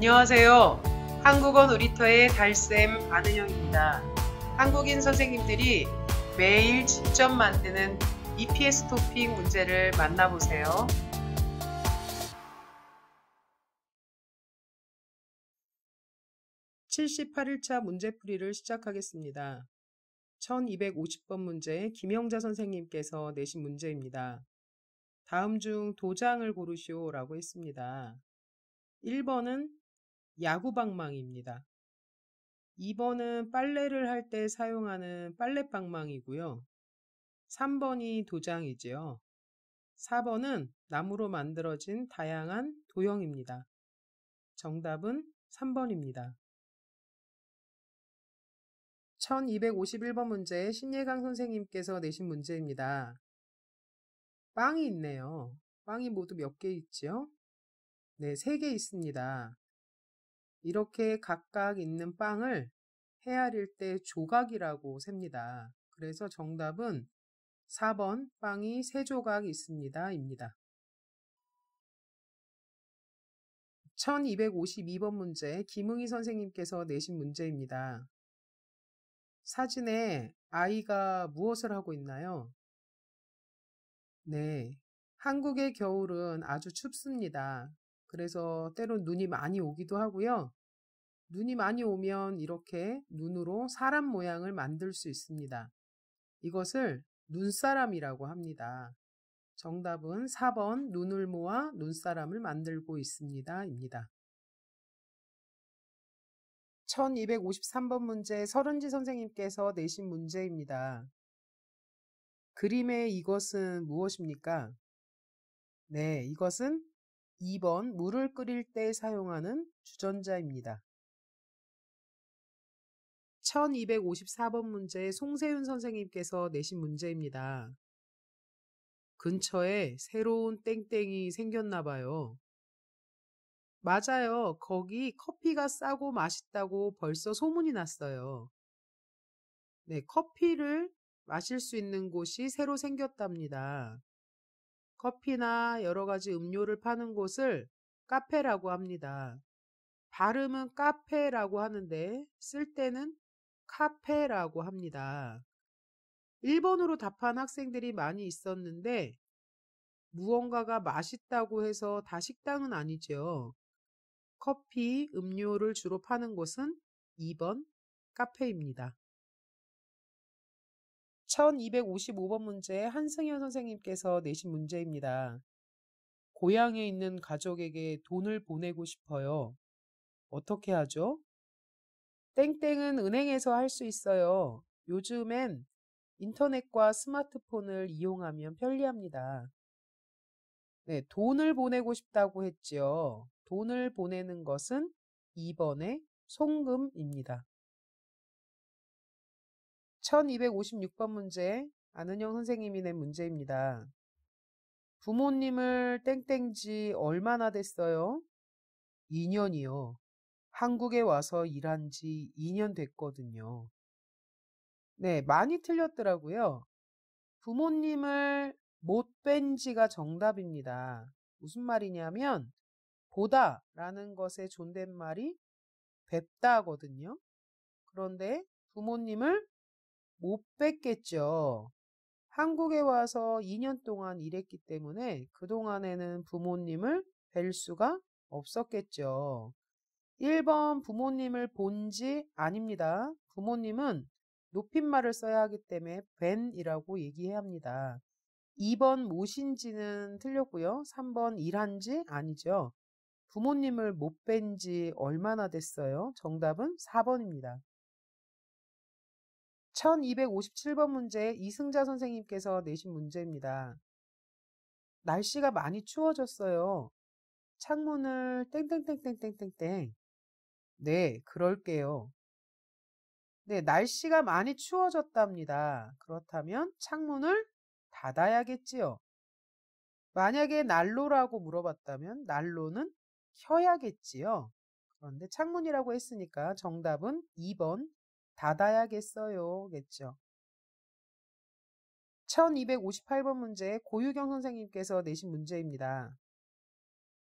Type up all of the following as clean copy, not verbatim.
안녕하세요. 한국어 놀이터의 달쌤 안은영입니다. 한국인 선생님들이 매일 직접 만드는 EPS 토픽 문제를 만나보세요. 78일차 문제풀이를 시작하겠습니다. 1250번 문제 김영자 선생님께서 내신 문제입니다. 다음 중 도장을 고르시오라고 했습니다. 1번은 야구방망이입니다. 2번은 빨래를 할 때 사용하는 빨래방망이고요. 3번이 도장이지요. 4번은 나무로 만들어진 다양한 도형입니다. 정답은 3번입니다. 1251번 문제 신예강 선생님께서 내신 문제입니다. 빵이 있네요. 빵이 모두 몇 개 있지요? 네, 3개 있습니다. 이렇게 각각 있는 빵을 헤아릴 때 조각이라고 셉니다. 그래서 정답은 4번 빵이 3조각 있습니다. 입니다. 1252번 문제 김응희 선생님께서 내신 문제입니다. 사진에 아이가 무엇을 하고 있나요? 네, 한국의 겨울은 아주 춥습니다. 그래서 때론 눈이 많이 오기도 하고요. 눈이 많이 오면 이렇게 눈으로 사람 모양을 만들 수 있습니다. 이것을 눈사람이라고 합니다. 정답은 4번 눈을 모아 눈사람을 만들고 있습니다. 입니다. 1253번 문제 서른지 선생님께서 내신 문제입니다. 그림의 이것은 무엇입니까? 네, 이것은 2번 물을 끓일 때 사용하는 주전자입니다. 1254번 문제 송세윤 선생님께서 내신 문제입니다. 근처에 새로운 땡땡이 생겼나 봐요. 맞아요. 거기 커피가 싸고 맛있다고 벌써 소문이 났어요. 네, 커피를 마실 수 있는 곳이 새로 생겼답니다. 커피나 여러 가지 음료를 파는 곳을 카페라고 합니다. 발음은 카페라고 하는데 쓸 때는 카페라고 합니다. 1번으로 답한 학생들이 많이 있었는데 무언가가 맛있다고 해서 다 식당은 아니죠. 커피, 음료를 주로 파는 곳은 2번 카페입니다. 1255번 문제 한승현 선생님께서 내신 문제입니다. 고향에 있는 가족에게 돈을 보내고 싶어요. 어떻게 하죠? 땡땡은 은행에서 할 수 있어요. 요즘엔 인터넷과 스마트폰을 이용하면 편리합니다. 네, 돈을 보내고 싶다고 했지요. 돈을 보내는 것은 2번의 송금입니다. 1256번 문제 안은영 선생님이 낸 문제입니다. 부모님을 땡땡지 얼마나 됐어요? 2년이요. 한국에 와서 일한 지 2년 됐거든요. 네, 많이 틀렸더라고요. 부모님을 못 뵌 지가 정답입니다. 무슨 말이냐면 보다 라는 것의 존댓말이 뵙다거든요. 그런데 부모님을 못 뵙겠죠. 한국에 와서 2년 동안 일했기 때문에 그동안에는 부모님을 뵐 수가 없었겠죠. 1번 부모님을 본지 아닙니다. 부모님은 높임말을 써야 하기 때문에 뵌이라고 얘기해야 합니다. 2번 모신지는 틀렸고요. 3번 일한지 아니죠. 부모님을 못 뵌 지 얼마나 됐어요? 정답은 4번입니다. 1257번 문제 이승자 선생님께서 내신 문제입니다. 날씨가 많이 추워졌어요. 창문을 땡땡땡땡땡땡땡. 네, 그럴게요. 네, 날씨가 많이 추워졌답니다. 그렇다면 창문을 닫아야겠지요. 만약에 난로라고 물어봤다면 난로는 켜야겠지요. 그런데 창문이라고 했으니까 정답은 2번 닫아야겠어요 겠죠. 1258번 문제 고유경 선생님께서 내신 문제입니다.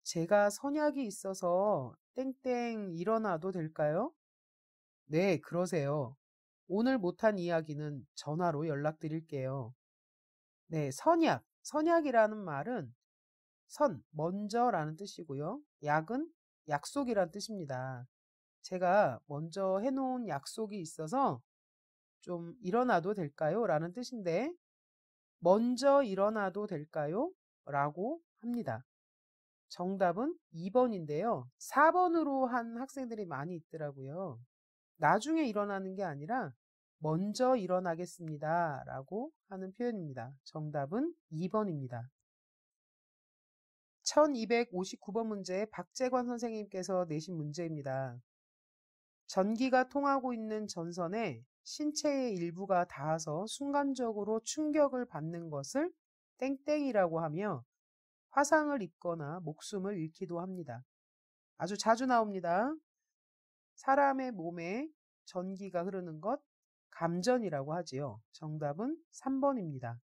제가 선약이 있어서 땡땡 일어나도 될까요? 네, 그러세요. 오늘 못한 이야기는 전화로 연락드릴게요. 네, 선약. 선약이라는 말은 먼저라는 뜻이고요. 약은 약속이란 뜻입니다. 제가 먼저 해놓은 약속이 있어서 좀 일어나도 될까요? 라는 뜻인데, 먼저 일어나도 될까요? 라고 합니다. 정답은 2번인데요. 4번으로 한 학생들이 많이 있더라고요. 나중에 일어나는 게 아니라 먼저 일어나겠습니다. 라고 하는 표현입니다. 정답은 2번입니다. 1259번 문제 박재관 선생님께서 내신 문제입니다. 전기가 통하고 있는 전선에 신체의 일부가 닿아서 순간적으로 충격을 받는 것을 땡땡이라고 하며 화상을 입거나 목숨을 잃기도 합니다. 아주 자주 나옵니다. 사람의 몸에 전기가 흐르는 것, 감전이라고 하지요. 정답은 3번입니다.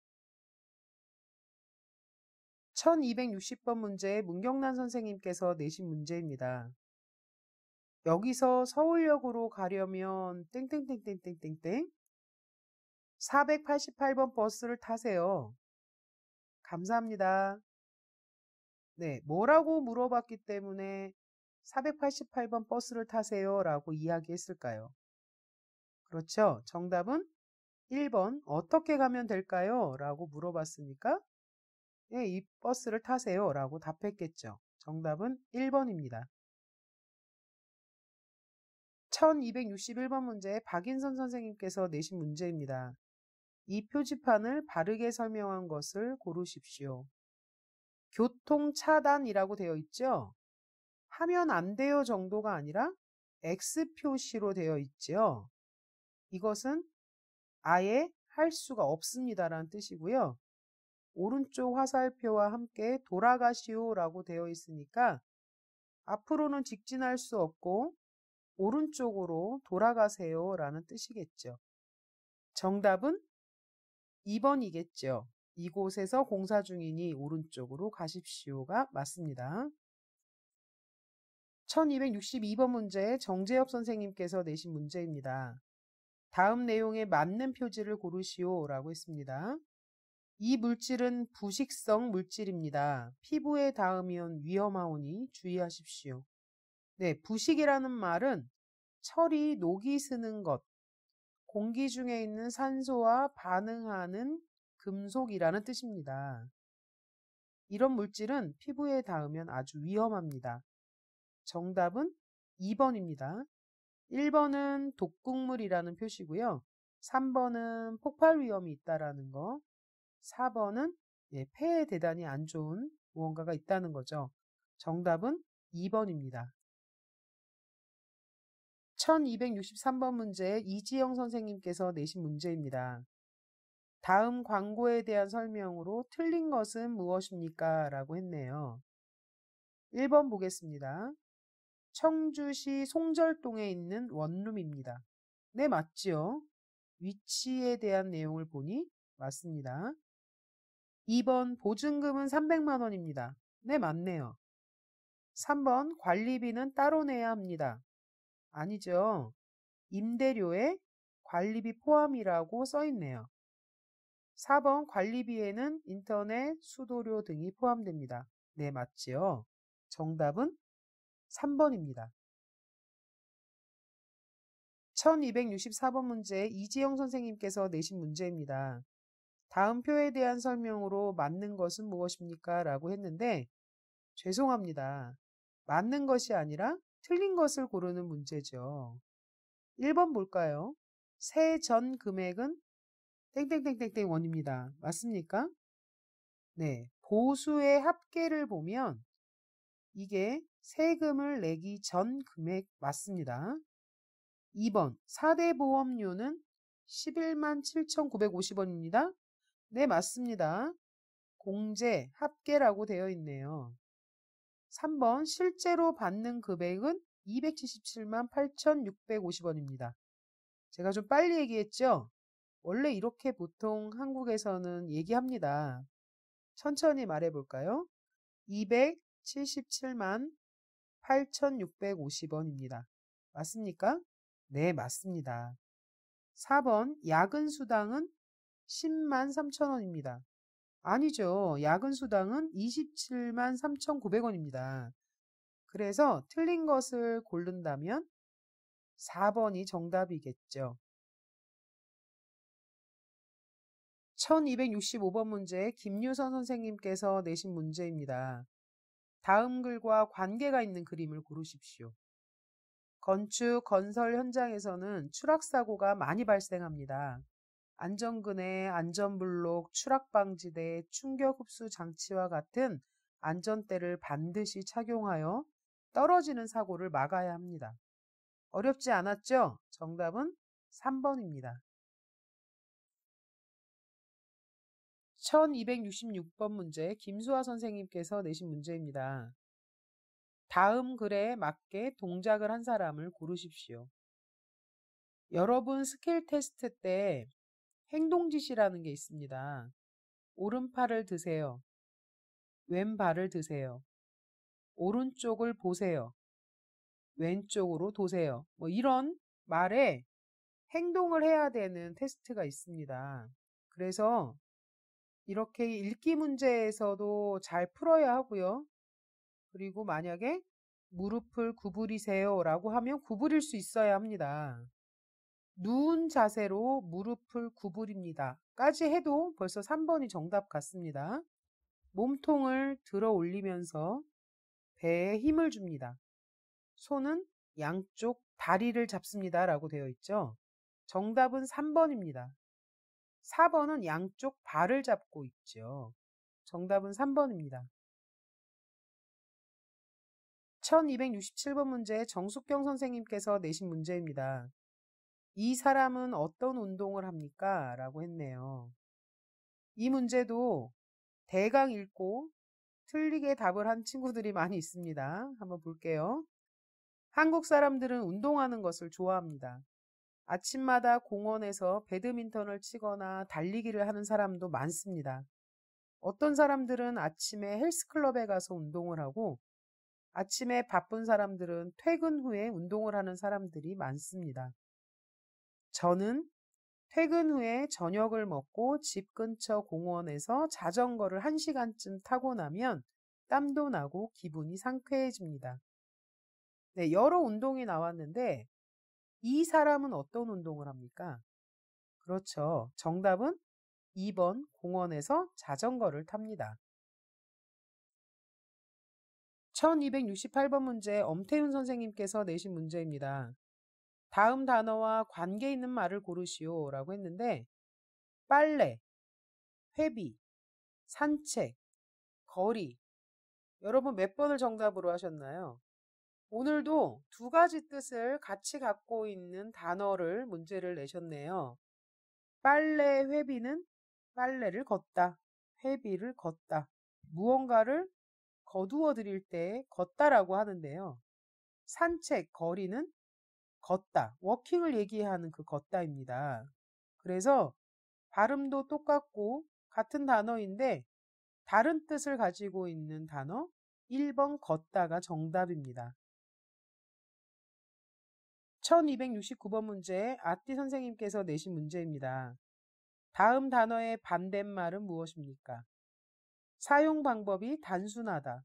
1260번 문제 문경란 선생님께서 내신 문제입니다. 여기서 서울역으로 가려면 땡땡땡땡땡땡땡 488번 버스를 타세요. 감사합니다. 네, 뭐라고 물어봤기 때문에 488번 버스를 타세요 라고 이야기했을까요? 그렇죠. 정답은 1번 어떻게 가면 될까요? 라고 물어봤으니까 네, 이 버스를 타세요 라고 답했겠죠. 정답은 1번입니다. 1261번 문제 박인선 선생님께서 내신 문제입니다. 이 표지판을 바르게 설명한 것을 고르십시오. 교통차단이라고 되어 있죠? 하면 안 돼요 정도가 아니라 X 표시로 되어 있죠. 이것은 아예 할 수가 없습니다라는 뜻이고요. 오른쪽 화살표와 함께 돌아가시오라고 되어 있으니까 앞으로는 직진할 수 없고 오른쪽으로 돌아가세요라는 뜻이겠죠. 정답은 2번이겠죠. 이곳에서 공사 중이니 오른쪽으로 가십시오가 맞습니다. 1262번 문제 정재엽 선생님께서 내신 문제입니다. 다음 내용에 맞는 표지를 고르시오라고 했습니다. 이 물질은 부식성 물질입니다. 피부에 닿으면 위험하오니 주의하십시오. 네, 부식이라는 말은 철이 녹이 스는 것, 공기 중에 있는 산소와 반응하는 금속이라는 뜻입니다. 이런 물질은 피부에 닿으면 아주 위험합니다. 정답은 2번입니다. 1번은 독극물이라는 표시고요. 3번은 폭발 위험이 있다라는 거. 4번은 폐에 대단히 안 좋은 무언가가 있다는 거죠. 정답은 2번입니다. 1263번 문제 이지영 선생님께서 내신 문제입니다. 다음 광고에 대한 설명으로 틀린 것은 무엇입니까? 라고 했네요. 1번 보겠습니다. 청주시 송절동에 있는 원룸입니다. 네, 맞죠? 위치에 대한 내용을 보니 맞습니다. 2번 보증금은 300만 원입니다. 네, 맞네요. 3번 관리비는 따로 내야 합니다. 아니죠. 임대료에 관리비 포함이라고 써 있네요. 4번 관리비에는 인터넷, 수도료 등이 포함됩니다. 네, 맞지요? 정답은 3번입니다. 1264번 문제 이지영 선생님께서 내신 문제입니다. 다음 표에 대한 설명으로 맞는 것은 무엇입니까? 라고 했는데 죄송합니다. 맞는 것이 아니라 틀린 것을 고르는 문제죠. 1번 볼까요? 세전 금액은 땡땡땡땡땡 원입니다. 맞습니까? 네, 보수의 합계를 보면 이게 세금을 내기 전 금액 맞습니다. 2번 4대 보험료는 11만 7,950원입니다. 네, 맞습니다. 공제, 합계라고 되어 있네요. 3번 실제로 받는 금액은 277만 8,650원입니다. 제가 좀 빨리 얘기했죠? 원래 이렇게 보통 한국에서는 얘기합니다. 천천히 말해볼까요? 77만 8,650원입니다. 맞습니까? 네, 맞습니다. 4번 야근 수당은 10만 3천원입니다. 아니죠. 야근 수당은 27만 3,900원입니다. 그래서 틀린 것을 고른다면 4번이 정답이겠죠. 1265번 문제 김유선 선생님께서 내신 문제입니다. 다음 글과 관계가 있는 그림을 고르십시오. 건축, 건설 현장에서는 추락사고가 많이 발생합니다. 안전근해, 안전블록, 추락방지대, 충격흡수 장치와 같은 안전대를 반드시 착용하여 떨어지는 사고를 막아야 합니다. 어렵지 않았죠? 정답은 3번입니다. 1266번 문제 김수아 선생님께서 내신 문제입니다. 다음 글에 맞게 동작을 한 사람을 고르십시오. 여러분 스킬 테스트 때 행동 지시라는 게 있습니다. 오른팔을 드세요. 왼발을 드세요. 오른쪽을 보세요. 왼쪽으로 도세요. 뭐 이런 말에 행동을 해야 되는 테스트가 있습니다. 그래서 이렇게 읽기 문제에서도 잘 풀어야 하고요. 그리고 만약에 무릎을 구부리세요 라고 하면 구부릴 수 있어야 합니다. 누운 자세로 무릎을 구부립니다 까지 해도 벌써 3번이 정답 같습니다. 몸통을 들어 올리면서 배에 힘을 줍니다. 손은 양쪽 다리를 잡습니다 라고 되어 있죠. 정답은 3번입니다. 4번은 양쪽 발을 잡고 있죠. 정답은 3번입니다. 1267번 문제 정숙경 선생님께서 내신 문제입니다. 이 사람은 어떤 운동을 합니까? 라고 했네요. 이 문제도 대강 읽고 틀리게 답을 한 친구들이 많이 있습니다. 한번 볼게요. 한국 사람들은 운동하는 것을 좋아합니다. 아침마다 공원에서 배드민턴을 치거나 달리기를 하는 사람도 많습니다. 어떤 사람들은 아침에 헬스클럽에 가서 운동을 하고 아침에 바쁜 사람들은 퇴근 후에 운동을 하는 사람들이 많습니다. 저는 퇴근 후에 저녁을 먹고 집 근처 공원에서 자전거를 1시간쯤 타고 나면 땀도 나고 기분이 상쾌해집니다. 네, 여러 운동이 나왔는데 이 사람은 어떤 운동을 합니까? 그렇죠. 정답은 2번 공원에서 자전거를 탑니다. 1268번 문제 엄태윤 선생님께서 내신 문제입니다. 다음 단어와 관계 있는 말을 고르시오 라고 했는데 빨래, 회비, 산책, 거리. 여러분 몇 번을 정답으로 하셨나요? 오늘도 두 가지 뜻을 같이 갖고 있는 단어를 문제를 내셨네요. 빨래, 회비는 빨래를 걷다, 회비를 걷다. 무언가를 거두어 드릴 때 걷다라고 하는데요. 산책, 거리는 걷다, 워킹을 얘기하는 그 걷다입니다. 그래서 발음도 똑같고 같은 단어인데 다른 뜻을 가지고 있는 단어 1번 걷다가 정답입니다. 1269번 문제 아띠 선생님께서 내신 문제입니다. 다음 단어의 반대말은 무엇입니까? 사용 방법이 단순하다.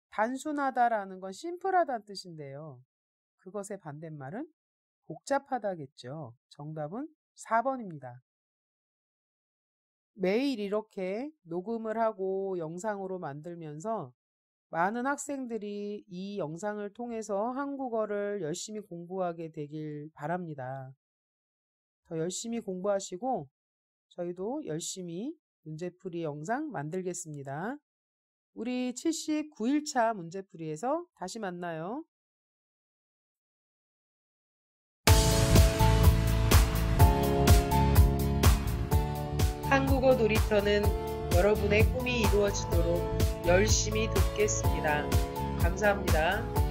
단순하다라는 건 심플하다는 뜻인데요. 그것의 반대말은 복잡하다겠죠. 정답은 4번입니다. 매일 이렇게 녹음을 하고 영상으로 만들면서 많은 학생들이 이 영상을 통해서 한국어를 열심히 공부하게 되길 바랍니다. 더 열심히 공부하시고 저희도 열심히 문제풀이 영상 만들겠습니다. 우리 79일차 문제풀이에서 다시 만나요. 한국어 놀이터는 여러분의 꿈이 이루어지도록 열심히 돕겠습니다. 감사합니다.